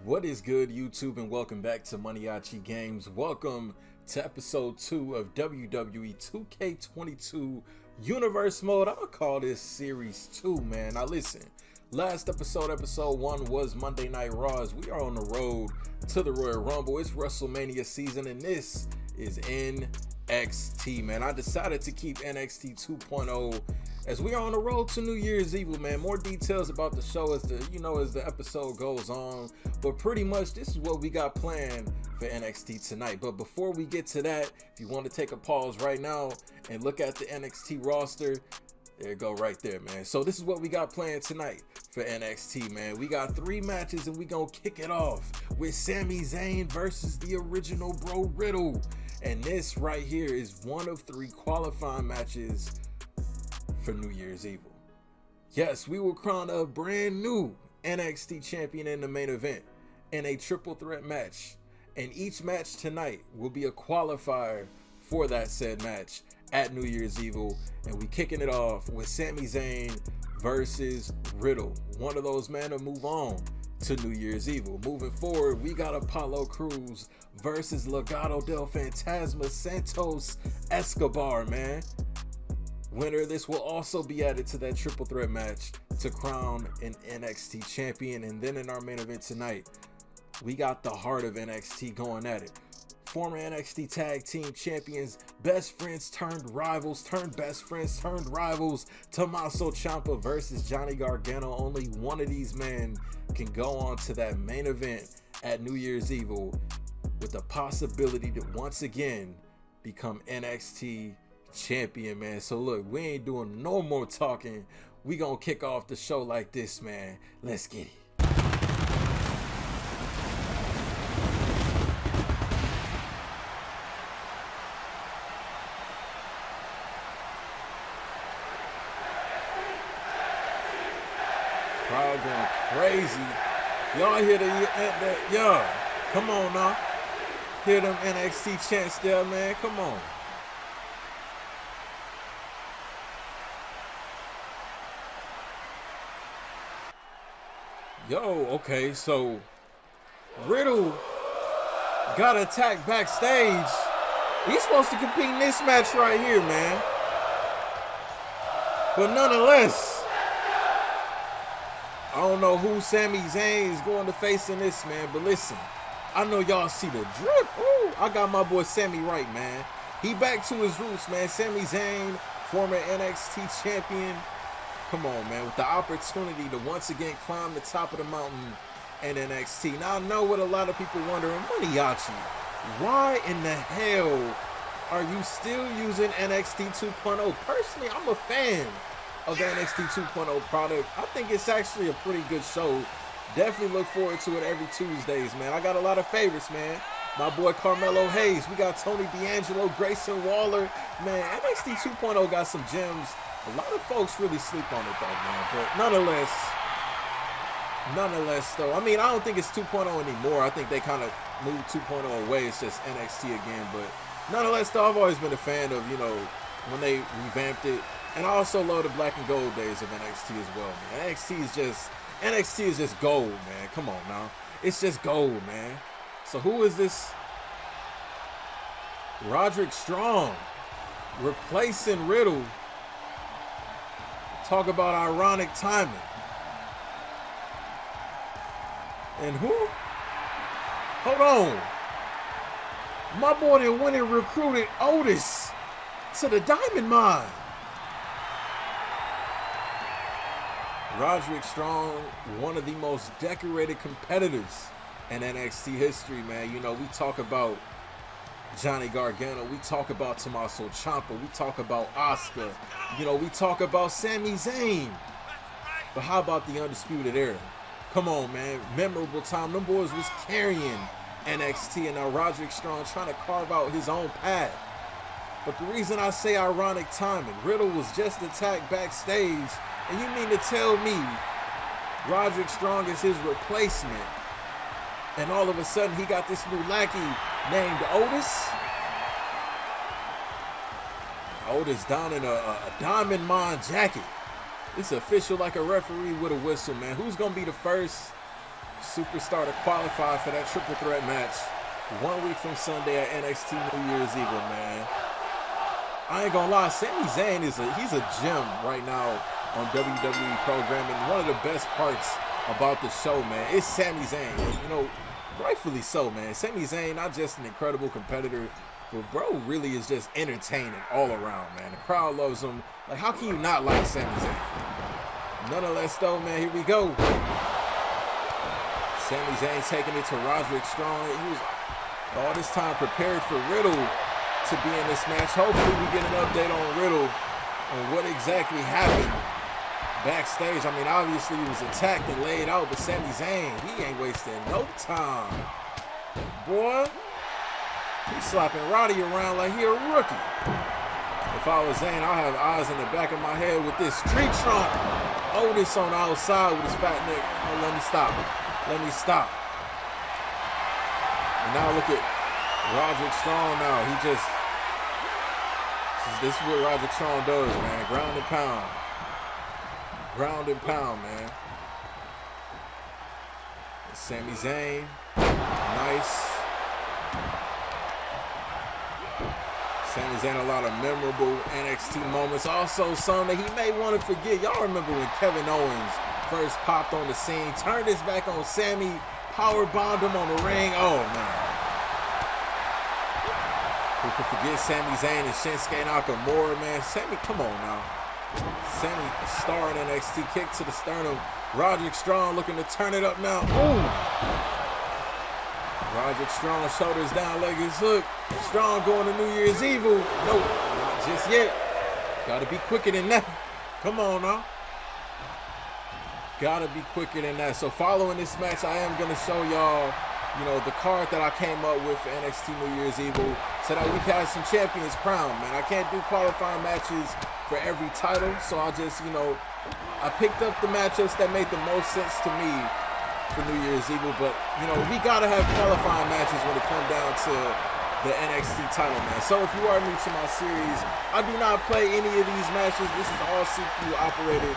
What is good, YouTube, and welcome back to Maniaci Games. Welcome to episode 2 of WWE 2K22 Universe Mode. I'm gonna call this Series 2, man. Now listen, last episode 1, was Monday Night Raws. We are on the road to the Royal Rumble. It's WrestleMania season, and this is NXT, man. I decided to keep NXT 2.0 as we are on the road to New Year's Eve, man. More details about the show as the episode goes on, but pretty much this is what we got planned for NXT tonight. But before we get to that, if you want to take a pause right now and look at the NXT roster, there you go right there, man. So this is what we got planned tonight for NXT, man. We got 3 matches, and we gonna kick it off with Sami Zayn versus the original Bro Riddle. And this right here is one of 3 qualifying matches for New Year's Eve. Yes, we will crown a brand new NXT champion in the main event in a triple threat match. And each match tonight will be a qualifier for that said match at New Year's Eve. And we kicking it off with Sami Zayn versus Riddle. One of those men to move on to New Year's Eve. Moving forward, we got Apollo Crews versus Legado del Fantasma Santos Escobar, man. Winner of this will also be added to that triple threat match to crown an NXT champion. And then in our main event tonight, we got the heart of NXT going at it. Former NXT tag team champions, best friends turned rivals, turned best friends turned rivals, Tommaso Ciampa versus Johnny Gargano. Only one of these men can go on to that main event at New Year's Eve with the possibility to once again become NXT champion, man. So look, we ain't doing no more talking. We gonna kick off the show like this, man. Let's get it. Crowd going crazy. Y'all hear y'all, come on now. Hear them NXT chants there, man. Come on. Yo, okay, so Riddle got attacked backstage. He's supposed to compete in this match right here, man. But nonetheless, I don't know who Sami Zayn is going to face in this, man. But listen, I know y'all see the drip. Ooh, I got my boy Sami right, man. He back to his roots, man. Sami Zayn, former NXT champion. Come on, man, with the opportunity to once again climb the top of the mountain in NXT. Now, I know what a lot of people wondering, Maniaci, why in the hell are you still using NXT 2.0? Personally, I'm a fan of the NXT 2.0 product. I think it's actually a pretty good show. Definitely look forward to it every Tuesdays, man. I got a lot of favorites, man. My boy Carmelo Hayes. We got Tony D'Angelo, Grayson Waller. Man, NXT 2.0 got some gems. A lot of folks really sleep on it though, man. But nonetheless though, I mean, I don't think it's 2.0 anymore. I think they kind of moved 2.0 away. It's just NXT again. But nonetheless though, I've always been a fan of, when they revamped it. And I also love the black and gold days of NXT as well, man. NXT is just gold, man. Come on now. It's just gold, man. So who is this? Roderick Strong replacing Riddle. Talk about ironic timing. And who? Hold on. My boy that went and recruited Otis to the Diamond Mine. Roderick Strong, one of the most decorated competitors in NXT history, man. We talk about Johnny Gargano, we talk about Tommaso Ciampa, we talk about Asuka, we talk about Sami Zayn. But how about the Undisputed Era? Come on, man. Memorable time. Them boys was carrying NXT, and now Roderick Strong trying to carve out his own path. But the reason I say ironic timing, Riddle was just attacked backstage, and you mean to tell me Roderick Strong is his replacement, and all of a sudden he got this new lackey named Otis? Otis down in a Diamond Mine jacket. It's official like a referee with a whistle, man. Who's going to be the first superstar to qualify for that triple threat match 1 week from Sunday at NXT New Year's Eve, man. I ain't gonna lie, Sami Zayn he's a gem right now on WWE programming. One of the best parts about the show, man, is Sami Zayn. You know, rightfully so, man. Sami Zayn, not just an incredible competitor, but bro really is just entertaining all around, man. The crowd loves him. Like, how can you not like Sami Zayn? Nonetheless, though, man, here we go. Sami Zayn taking it to Roderick Strong. He was all this time prepared for Riddle to be in this match. Hopefully we get an update on Riddle and what exactly happened backstage. I mean, obviously he was attacked and laid out, but Sami Zayn, he ain't wasting no time. Boy, he's slapping Roddy around like he a rookie. If I was Zayn, I'll have eyes in the back of my head with this tree trunk. Otis on the outside with his fat neck. Oh, let me stop. Let me stop. And now look at Roderick Strong now. This is what Roderick Strong does, man. Ground and pound. Ground and pound, man. Sami Zayn. Nice. Sami Zayn, a lot of memorable NXT moments. Also, some that he may want to forget. Y'all remember when Kevin Owens first popped on the scene, turned his back on Sami, power bombed him on the ring. Oh, man. Who could forget Sami Zayn and Shinsuke Nakamura, man? Sami, come on now. Sami, star in NXT, kick to the sternum. Roderick Strong looking to turn it up now. Ooh. Roderick Strong, shoulders down, leg is hooked. Strong going to New Year's Evil. Nope, not just yet. Gotta be quicker than that. Come on now. Gotta be quicker than that. So following this match, I am gonna show y'all, you know, the card that I came up with for NXT New Year's Evil so that we can have some champions crowned, man. I can't do qualifying matches for every title, so I just, you know, I picked up the matchups that made the most sense to me for New Year's Evil, but, you know, we gotta have qualifying matches when it comes down to the NXT title, man. So if you are new to my series, I do not play any of these matches. This is all CPU operated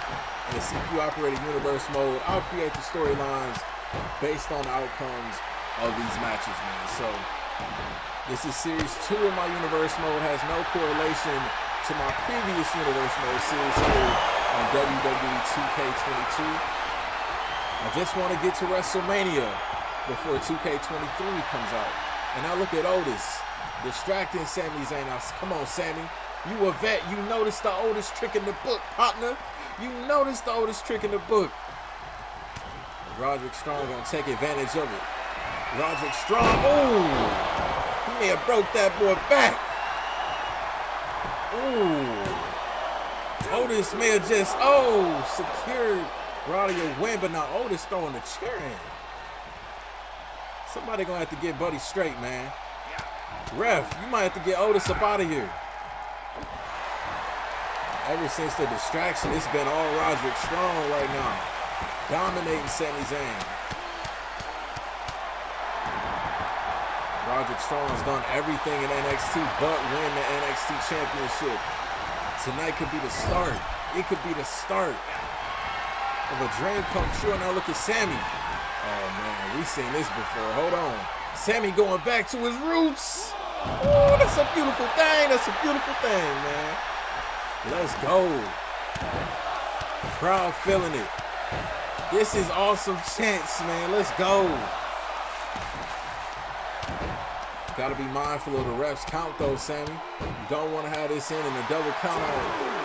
in a CPU operated universe mode. I'll create the storylines based on the outcomes of these matches, man. So this is series 2 of my universe mode. Has no correlation to my previous universe mode series here on WWE 2K22. I just want to get to WrestleMania before 2K23 comes out. And now look at Otis distracting Sami Zayn. Now, come on, Sami. You a vet. You noticed the Otis trick in the book, partner. You noticed the Otis trick in the book. Roderick Strong gonna take advantage of it. Roderick Strong. Ooh. He may have broke that boy back. Ooh. Otis may have just, secured Roddy a win, but now Otis throwing the chair in. Somebody gonna have to get Buddy straight, man. Ref, you might have to get Otis up out of here. Ever since the distraction, it's been all Roderick Strong right now. Dominating Sami Zayn. Roderick Strong's done everything in NXT but win the NXT Championship. Tonight could be the start. It could be the start of a dream come true. Now look at Sami. Oh man, we've seen this before. Hold on. Sami going back to his roots. Oh, that's a beautiful thing. That's a beautiful thing, man. Let's go. Crowd feeling it. This is awesome chants, man. Let's go. Gotta be mindful of the refs count though, Sami. You don't want to have this in a double count out.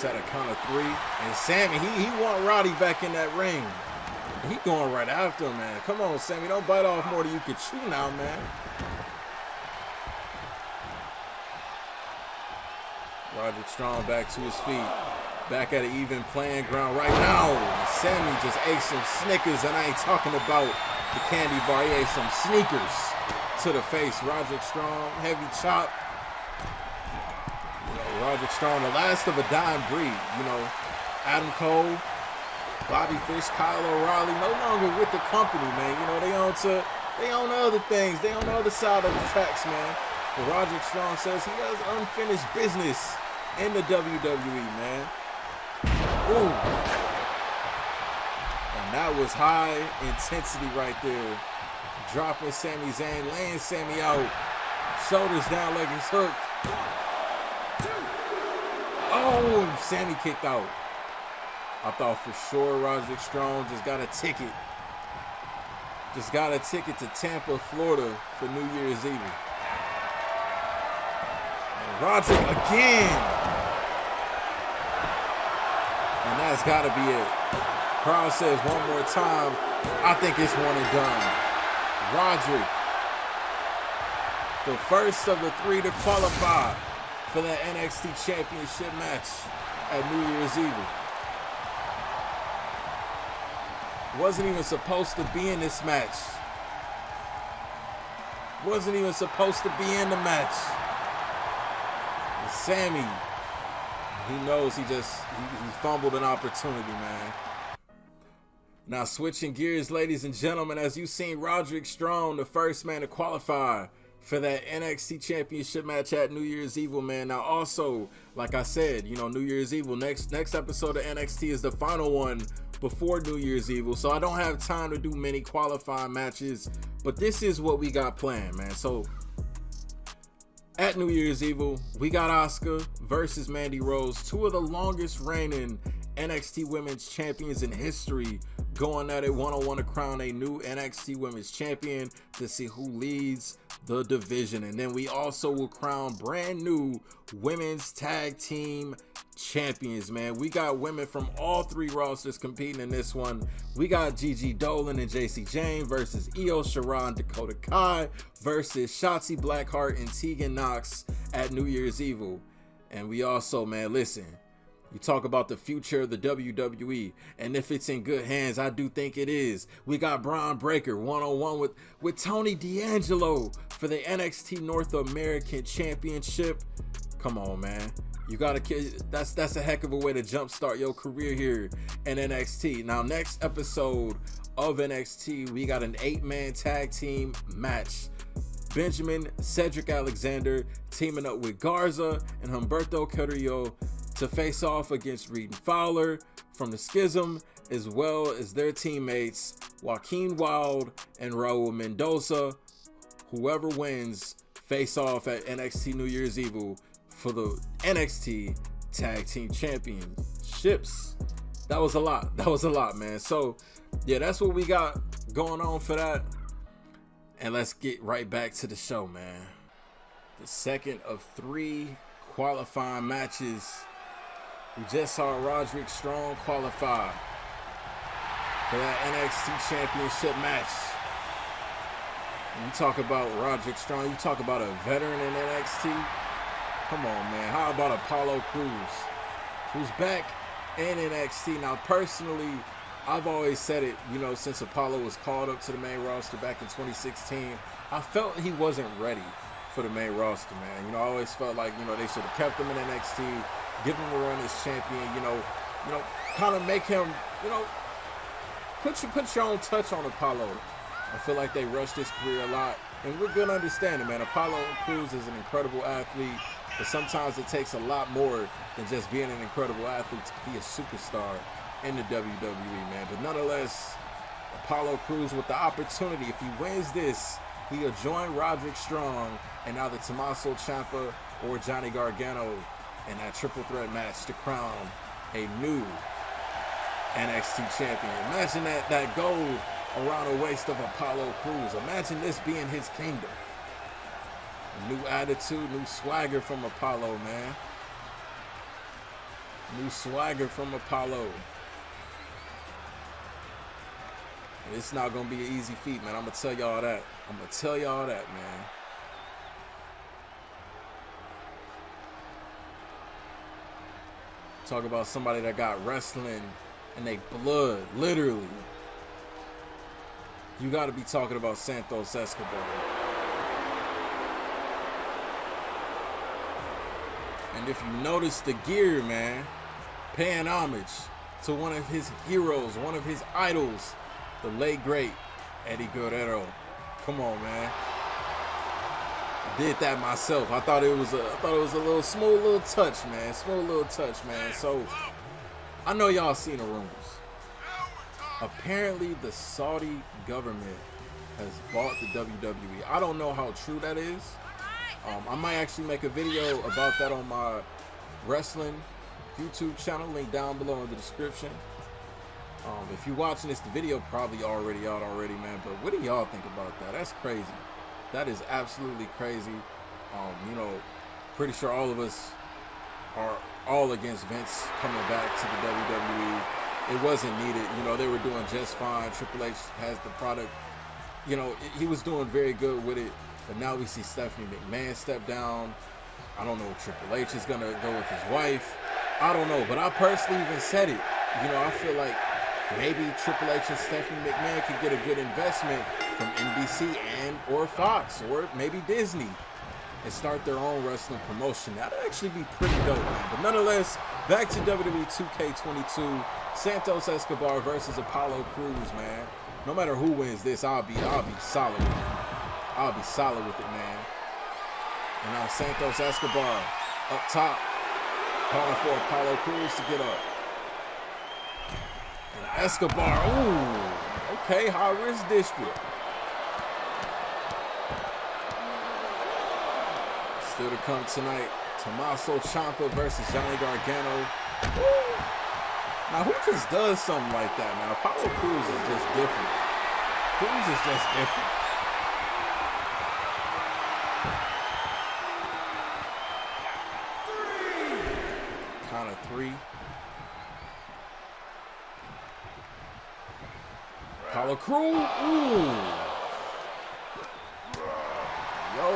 At a count of 3, and Sami, he want Roddy back in that ring. He going right after him, man. Come on, Sami, don't bite off more than you can chew now, man. Roderick Strong back to his feet, back at an even playing ground right now. Sami just ate some Snickers, and I ain't talking about the candy bar. He ate some sneakers to the face. Roderick Strong, heavy chop. Roderick Strong, the last of a dying breed. You know, Adam Cole, Bobby Fish, Kyle O'Reilly, no longer with the company, man. You know, they own other things. They on the other side of the tracks, man. But Roderick Strong says he has unfinished business in the WWE, man. Ooh. And that was high intensity right there. Dropping Sami Zayn, laying Sami out. Shoulders down, leg is hooked. Oh, Sami kicked out. I thought for sure Roderick Strong just got a ticket. Just got a ticket to Tampa, Florida for New Year's Eve. And Roderick again. And that's got to be it. Crowd says one more time. I think it's one and done. Roderick, the first of the three to qualify for that NXT Championship match at New Year's Eve. Wasn't even supposed to be in this match. Wasn't even supposed to be in the match. And Sami, he knows he fumbled an opportunity, man. Now switching gears, ladies and gentlemen, as you've seen Roderick Strong, the first man to qualify for that NXT Championship match at New Year's Eve, man. Now also, like I said, you know, New Year's Eve, next episode of NXT is the final one before New Year's Eve, so I don't have time to do many qualifying matches, but this is what we got planned, man. So at New Year's Eve, we got Asuka versus Mandy Rose, two of the longest reigning NXT Women's Champions in history, going at it one-on-one to crown a new NXT Women's Champion to see who leads the division. And then we also will crown brand new Women's Tag Team Champions, man. We got women from all three rosters competing in this one. We got Gigi Dolan and JC Jane versus Io Shirai and Dakota Kai versus Shotzi Blackheart and Tegan Nox at New Year's Eve. And we also, man, listen, you talk about the future of the WWE, and if it's in good hands, I do think it is. We got Braun Breaker one-on-one with Tony D'Angelo for the NXT North American Championship. Come on, man. You gotta, that's a heck of a way to jumpstart your career here in NXT. Now, next episode of NXT, we got an 8-man tag team match. Benjamin Cedric Alexander teaming up with Garza and Humberto Carrillo to face off against Reed and Fowler from the Schism, as well as their teammates Joaquin Wilde and Raul Mendoza. Whoever wins face off at NXT New Year's Eve for the NXT Tag Team Championships. That was a lot, man. So yeah, that's what we got going on for that. And let's get right back to the show, man. The second of 3 qualifying matches. We just saw Roderick Strong qualify for that NXT Championship match. When you talk about Roderick Strong, you talk about a veteran in NXT. Come on, man. How about Apollo Crews, who's back in NXT? Now, personally, I've always said it, you know, since Apollo was called up to the main roster back in 2016, I felt he wasn't ready for the main roster, man. You know, I always felt like, you know, they should have kept him in NXT, give him a run as champion, you know, kind of make him, you know, put your own touch on Apollo. I feel like they rushed his career a lot, and we're gonna understand it, man. Apollo Crews is an incredible athlete, but sometimes it takes a lot more than just being an incredible athlete to be a superstar in the WWE, man. But nonetheless, Apollo Crews with the opportunity, if he wins this, he'll join Roderick Strong and either Tommaso Ciampa or Johnny Gargano in that triple threat match to crown a new NXT champion. Imagine that gold around the waist of Apollo Crews. Imagine this being his kingdom. New attitude, new swagger from Apollo, man. New swagger from Apollo. And it's not going to be an easy feat, man. I'm going to tell y'all that. Man. Talk about somebody that got wrestling in their blood, literally. You got to be talking about Santos Escobar. And if you notice the gear, man, paying homage to one of his heroes, one of his idols, the late great Eddie Guerrero. Come on, man. I did that myself. I thought it was a little smooth little touch, man. So I know y'all seen the rumors. Apparently, the Saudi government has bought the WWE. I don't know how true that is. I might actually make a video about that on my wrestling YouTube channel, link down below in the description. If you're watching this, the video probably already out already, man. But what do y'all think about that? That's crazy. That is absolutely crazy. You know, pretty sure all of us are all against Vince coming back to the WWE. It wasn't needed. You know, they were doing just fine. Triple H has the product. You know, he was doing very good with it. But now we see Stephanie McMahon step down. I don't know if Triple H is going to go with his wife. I don't know. But I personally even said it. You know, I feel like maybe Triple H and Stephanie McMahon could get a good investment from NBC and or Fox or maybe Disney and start their own wrestling promotion. That'd actually be pretty dope, man. But nonetheless, back to WWE 2K22. Santos Escobar versus Apollo Crews, man. No matter who wins this, I'll be solid with it. I'll be solid with it, man. And now Santos Escobar up top, calling for Apollo Crews to get up. And Escobar, ooh, okay, high risk district. Still to come tonight, Tommaso Ciampa versus Johnny Gargano. Woo. Now, who just does something like that, man? Apollo Crews is just different. Crews is just different. Count of three. Apollo Crews. Ooh. Yo.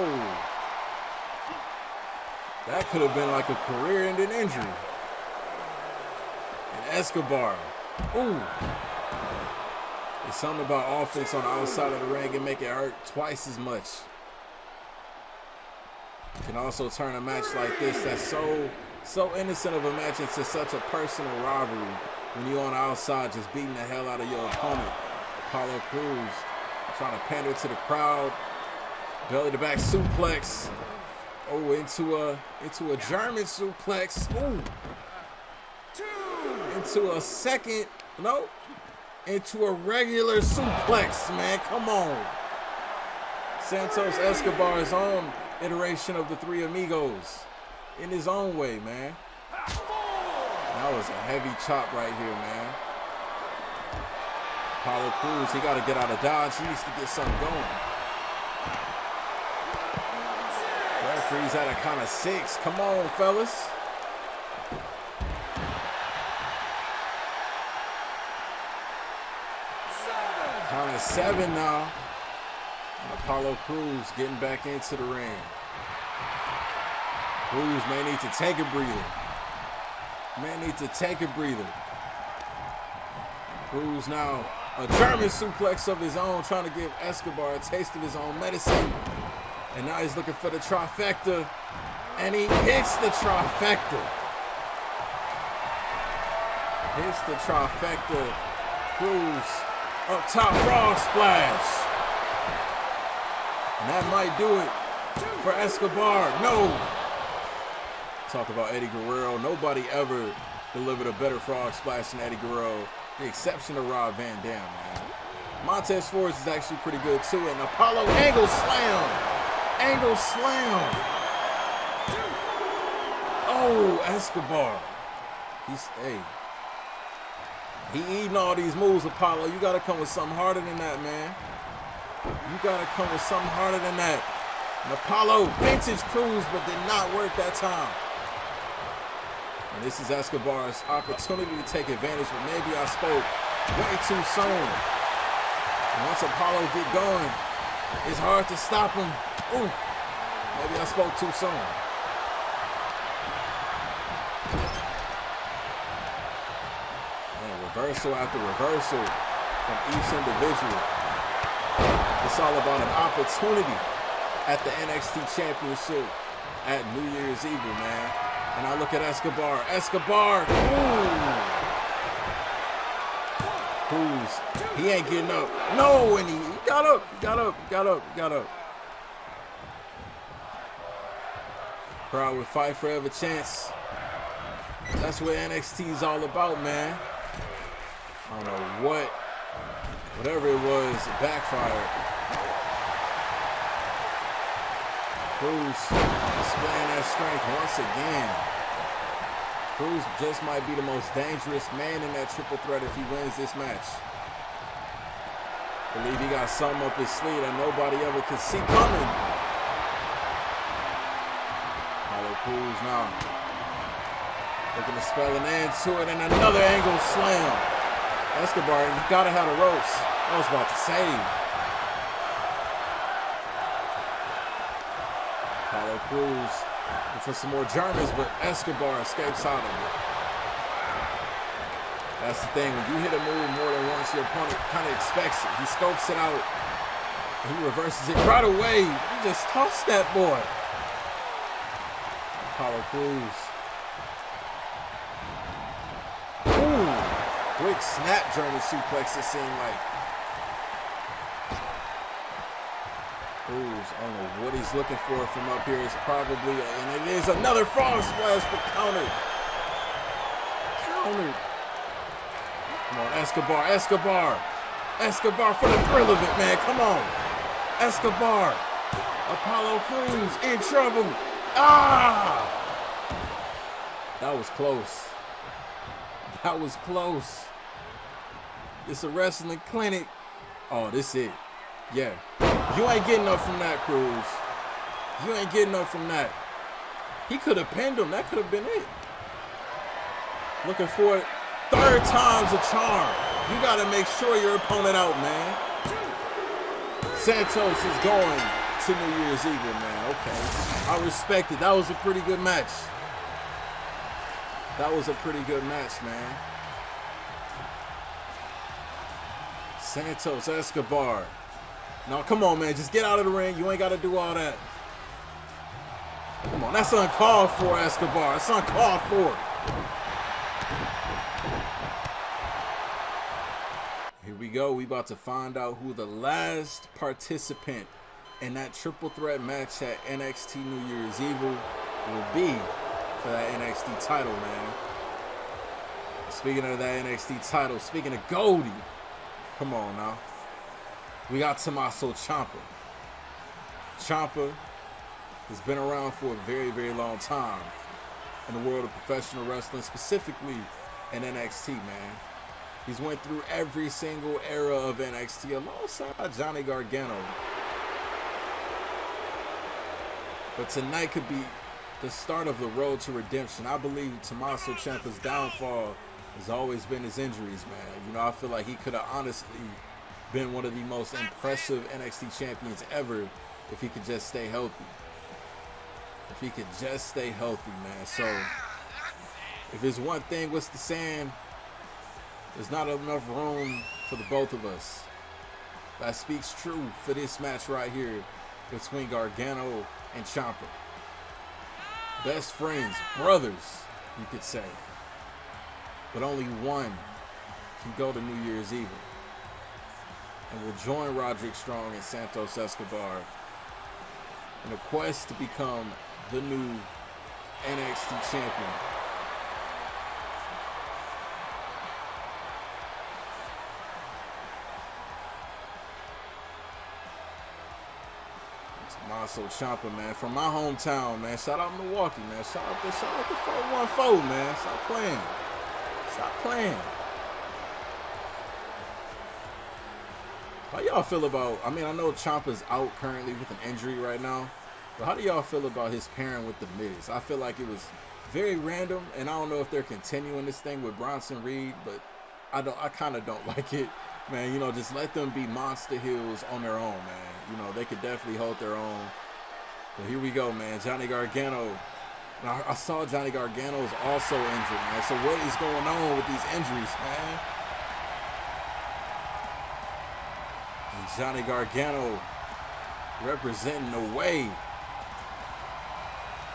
That could have been like a career-ending injury. And Escobar. Ooh. There's something about offense on the outside of the ring and make it hurt twice as much. You can also turn a match like this that's so innocent of a match into such a personal rivalry when you're on the outside just beating the hell out of your opponent. Apollo Crews trying to pander to the crowd. Belly to back suplex. Oh, into a German suplex. Ooh. Into a second. Nope. Into a regular suplex, man. Come on. Santos Escobar's own iteration of the Three Amigos. In his own way, man. That was a heavy chop right here, man. Apollo Crews, he got to get out of dodge. He needs to get something going. Referee's at a count of 6. Come on, fellas. Count of 7 now. And Apollo Crews getting back into the ring. Crews may need to take a breather. May need to take a breather. Crews now a German suplex of his own, trying to give Escobar a taste of his own medicine. And now he's looking for the trifecta. And he hits the trifecta. Hits the trifecta. Crews up top, frog splash. And that might do it for Escobar. No. Talk about Eddie Guerrero. Nobody ever delivered a better frog splash than Eddie Guerrero. The exception of Rob Van Dam, man. Montez Ford is actually pretty good too. And Apollo angle slam. Angle slam. Oh, Escobar. He eating all these moves, Apollo. You got to come with something harder than that, man. You got to come with something harder than that. And Apollo, vintage Crews, but did not work that time. And this is Escobar's opportunity to take advantage, but maybe I spoke way too soon. And once Apollo get going, it's hard to stop him. Ooh, maybe I spoke too soon. And reversal after reversal from each individual. It's all about an opportunity at the NXT Championship at New Year's Eve, man. And I look at Escobar. Escobar. Ooh. Crews. He ain't getting up. No, and he got up. Got up. Got up. Got up. Crowd with Fight Forever chants. That's what NXT is all about, man. I don't know whatever it was, it backfired. Cruz displaying that strength once again. Cruz just might be the most dangerous man in that triple threat if he wins this match. Believe he got something up his sleeve that nobody ever could see coming. Cruz now looking to spell an end to it, and another angle slam. Escobar, you gotta have the ropes. I was about to save. Cruz for some more Germans, but Escobar escapes out of it. That's the thing, when you hit a move more than once, your opponent kind of expects it. He scopes it out, and he reverses it right away. He just tossed that boy. Cruz. Ooh, quick snap German suplex, it seemed like. Cruz, I don't know what he's looking for from up here. It's probably, and it is another frog splash, but countered. Come on, Escobar for the thrill of it, man. Come on. Escobar. Apollo Crews in trouble. Ah! That was close. It's a wrestling clinic. Oh, this it. Yeah. You ain't getting up from that, Cruz. You ain't getting up from that. He could have pinned him. That could have been it. Looking for it. Third time's a charm. You got to make sure your opponent out, man. Santos is going to New Year's Eve, man. Okay. I respect it. That was a pretty good match. Man. Santos, Escobar. Now, come on, man. Just get out of the ring. You ain't got to do all that. Come on. That's uncalled for, Escobar. It's uncalled for. Here we go. We about to find out who the last participant in that triple threat match at NXT New Year's Eve will be for that NXT title, man. Speaking of that NXT title, speaking of Goldie, come on now. We got Tommaso Ciampa. Ciampa has been around for a very, very long time in the world of professional wrestling, specifically in NXT, man. He's went through every single era of NXT alongside Johnny Gargano. But tonight could be the start of the road to redemption. I believe Tommaso Ciampa's downfall has always been his injuries, man. You know, I feel like he could have honestly been one of the most impressive NXT champions ever if he could just stay healthy. Man. So, if there's one thing, what's the saying? There's not enough room for the both of us. That speaks true for this match right here between Gargano and Ciampa. Best friends, brothers, you could say. But only one can go to New Year's Eve and will join Roderick Strong and Santos Escobar in a quest to become the new NXT champion. Tommaso Ciampa, man, from my hometown, man. Shout out Milwaukee, man. Shout out the 414, man. Stop playing. How y'all feel about, I mean, I know Ciampa's out currently with an injury right now, but how do y'all feel about his pairing with The Miz? I feel like it was very random, and I don't know if they're continuing this thing with Bronson Reed, but I kind of don't like it. Man, you know, just let them be monster heels on their own, man. You know, they could definitely hold their own. But here we go, man. Johnny Gargano. And I saw Johnny Gargano is also injured, man. So what is going on with these injuries, man? And Johnny Gargano representing the way.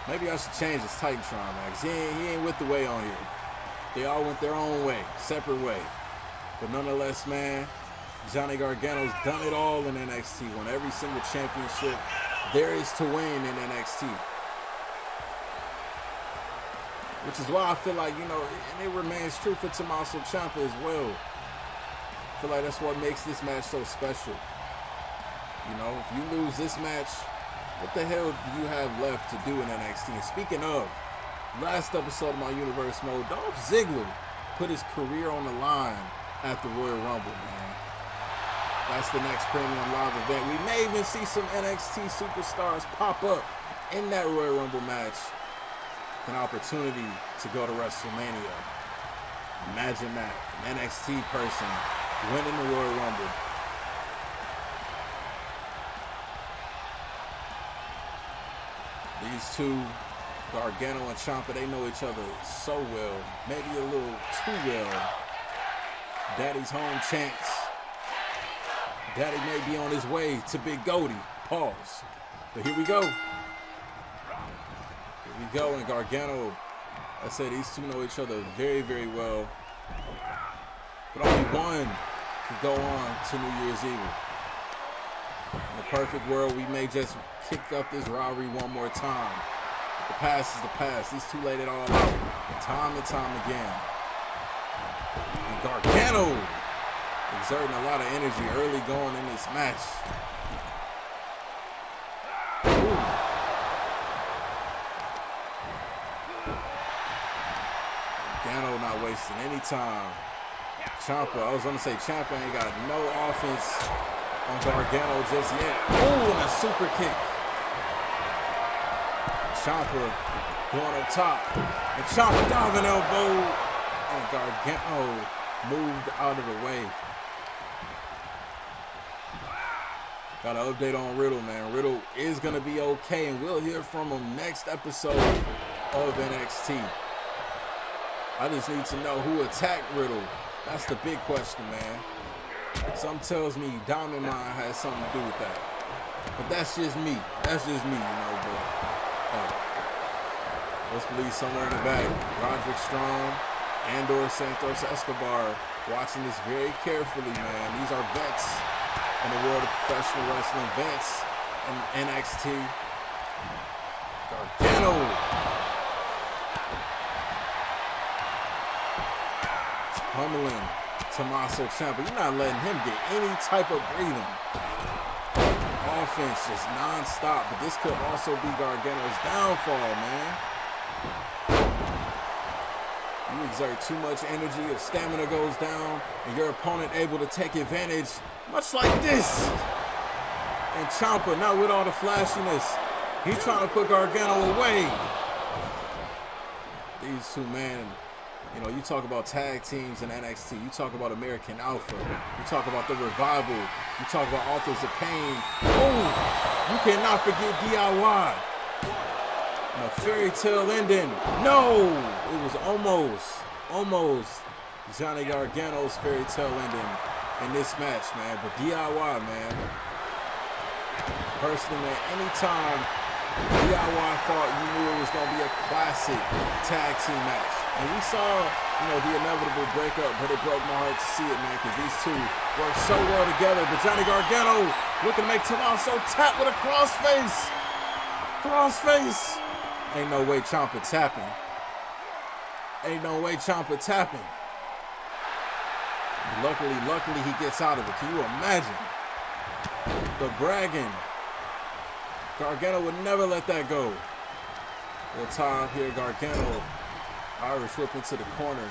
Maybe I should change this Titantron, man, because he ain't with the way on here. They all went their own way, separate way. But nonetheless, man, Johnny Gargano's done it all in NXT. Won every single championship there is to win in NXT. which is why I feel like, you know, and it remains true for Tommaso Ciampa as well. I feel like that's what makes this match so special. You know, if you lose this match, what the hell do you have left to do in NXT? And speaking of, last episode of my Universe Mode, Dolph Ziggler put his career on the line at the Royal Rumble, man. That's the next premium live event. We may even see some NXT superstars pop up in that Royal Rumble match. An opportunity to go to WrestleMania. Imagine that. An NXT person winning the Royal Rumble. These two, Gargano and Ciampa, they know each other so well. Maybe a little too well. Daddy's home chants. Daddy may be on his way to Big Goldie. Pause. But here we go. Here we go. And Gargano, I said these two know each other very, very well. But only one could go on to New Year's Eve. In the perfect world, we may just kick up this rivalry one more time. But the past is the past. These two laid it all out time and time again. And Gargano exerting a lot of energy early going in this match. Ooh. Gargano not wasting any time. Ciampa, I was going to say Ciampa ain't got no offense on Gargano just yet. Oh, and a super kick. Ciampa going up top. And Ciampa diving elbow. And Gargano moved out of the way. Got an update on Riddle, man. Riddle is going to be okay, and we'll hear from him next episode of NXT. I just need to know who attacked Riddle. That's the big question, man. Something tells me Diamond Mine has something to do with that. But that's just me. That's just me, you know. But let's believe somewhere in the back, Roderick Strong and/or Santos Escobar watching this very carefully, man. These are vets in the world of professional wrestling, vets in NXT. Gargano. Pummeling Tommaso Ciampa. You're not letting him get any type of breathing. Offense just non-stop, but this could also be Gargano's downfall, man. You exert too much energy, your stamina goes down, and your opponent able to take advantage, much like this. And Ciampa, not with all the flashiness, he's trying to put Gargano away. These two, man, you know, you talk about tag teams in NXT, you talk about American Alpha, you talk about the Revival, you talk about Authors of Pain. Oh, you cannot forget DIY. And a fairy tale ending. No, it was almost Johnny Gargano's fairy tale ending in this match, man. But DIY, man. Personally, man, anytime DIY fought, you knew it was going to be a classic tag team match. And we saw, you know, the inevitable breakup, but it broke my heart to see it, man, because these two work so well together. But Johnny Gargano looking to make Tommaso tap with a crossface. Crossface. Ain't no way Ciampa tapping. Ain't no way Ciampa tapping. Luckily he gets out of it. Can you imagine? The bragging. Gargano would never let that go. Little tie up here, Gargano. Irish whip into the corner.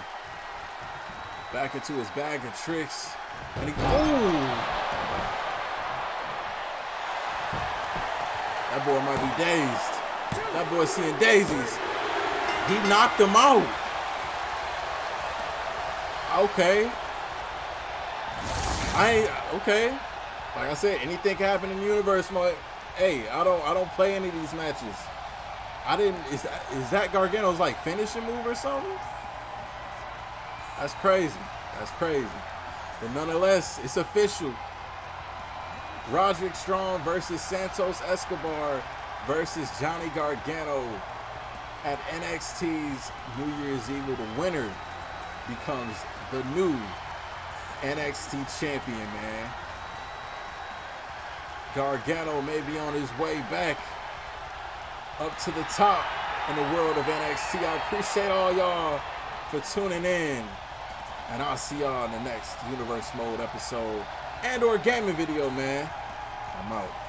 Back into his bag of tricks. And he, ooh! That boy might be dazed. That boy's seeing daisies. He knocked him out. Okay. Okay. Like I said, anything can happen in the universe, but hey, I don't play any of these matches. Is that Gargano's like finishing move or something? That's crazy. That's crazy. But nonetheless, it's official. Roderick Strong versus Santos Escobar versus Johnny Gargano at NXT's New Year's Eve. The winner becomes the new NXT champion, man. Gargano may be on his way back up to the top in the world of NXT. I appreciate all y'all for tuning in. And I'll see y'all in the next Universe Mode episode and or gaming video, man. I'm out.